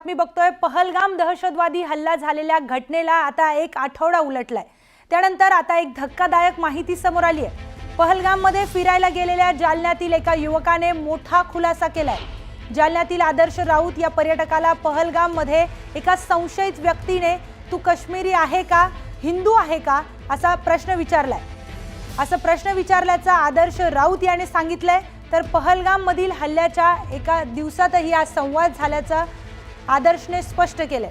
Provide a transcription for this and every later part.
मी बघतोय पहलगाम दहशतवादी हल्ला झालेल्या घटनेला आता एक आठवडा उलटलाय। त्यानंतर आता एक धक्कादायक माहिती समोर आली आहे। पहलगाम मध्ये फिरायला गेलेल्या जालन्यातील एका युवकाने मोठा खुलासा केलाय। जालन्यातील आदर्श राऊत या पर्यटकाला पहलगाम मध्ये एका संशयित व्यक्तीने तू काश्मीरी आहे का, हिंदू आहे का असा प्रश्न विचारलाय। असा प्रश्न विचारल्याचा आदर्श राऊत याने सांगितलंय। तर पहलगाम मधील हल्ल्याच्या एका दिवसातही हा संवाद झाल्याचा आदर्शने स्पष्ट केले।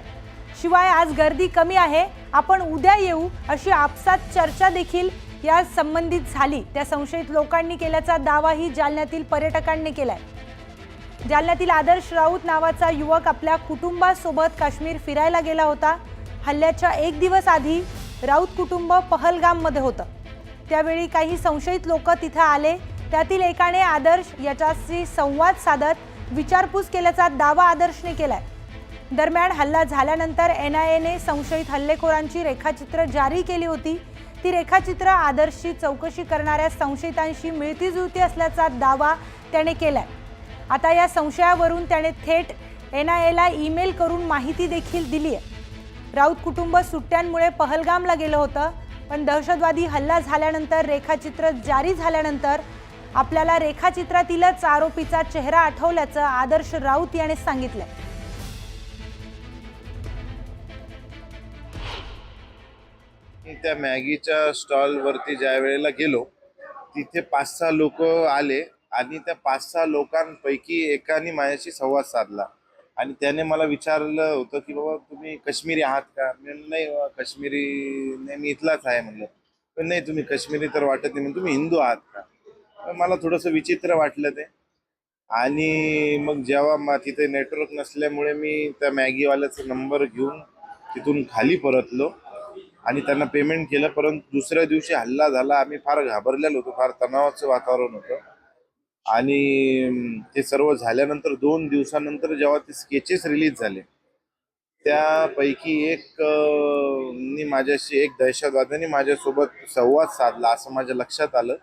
शिवाय आज गर्दी कमी आहे, आपण उद्या येऊ अशी आपसात चर्चा देखील या संबंधित झाली। त्या संशयित लोकांनी केल्याचा दावाही जालन्यातील पर्यटकांनी केलाय। जालन्यातील आदर्श राऊत नावाचा युवक आपल्या कुटुंबासोबत काश्मीर फिरायला गेला होता। हल्ल्याच्या एक दिवस आधी राऊत कुटुंब पहलगाम मध्ये होतं। त्यावेळी काही संशयित लोक तिथे आले। त्यातील एकाने आदर्श याच्याशी संवाद साधत विचारपूस केल्याचा दावा आदर्शने केलाय। दरम्यान हल्ला झाल्यानंतर एनआयएने संशयित हल्लेखोरांची रेखाचित्र जारी केली होती। ती रेखाचित्र आदर्शची चौकशी करणाऱ्या संशयितांशी मिळतीजुळती असल्याचा दावा त्याने केलाय। आता या संशयावरून त्याने थेट एनआयएला ईमेल करून माहिती देखील दिली आहे। राऊत कुटुंब सुट्ट्यांमुळे पहलगामला गेलं होतं, पण दहशतवादी हल्ला झाल्यानंतर रेखाचित्र जारी झाल्यानंतर आपल्याला रेखाचित्रातीलच आरोपीचा चेहरा आठवल्याचं आदर्श राऊत याने सांगितलंय। त्या मॅगीच्या स्टॉल वरती ज्या वेळेला गेलो तिथे 5-6 लोक आले आणि त्या 5-6 लोकांपैकी एकाने माझ्याशी संवाद साधला आणि त्याने मला विचारलं होतं की बाबा तुम्ही काश्मीरी आहात का। मी म्हणलं नाही काश्मीरी नाही, मी इथलाच आहे म्हणलं। पण नाही तुम्ही काश्मीरी तर वाटत नाही, तुम्ही हिंदू आहात का। तर मला थोडंसं विचित्र वाटलं ते। आणि मग जेव्हा तिथे नेटवर्क नसल्यामुळे मी त्या मॅगीवाल्याचा नंबर घेऊन तिथून खाली परतलो आणि त्यांना पेमेंट केलं। परंतु दुसऱ्या दिवशी हल्ला झाला, आम्ही फार घाबरलेलो होतो, फार तणावाचं वातावरण होतं। आणि ते सर्व झाल्यानंतर 2 दिवसानंतर जेव्हा ते स्केचेस रिलीज झाले त्यापैकी एक दहशतवाद्याने माझ्यासोबत संवाद साधला असं माझ्या लक्षात आलं।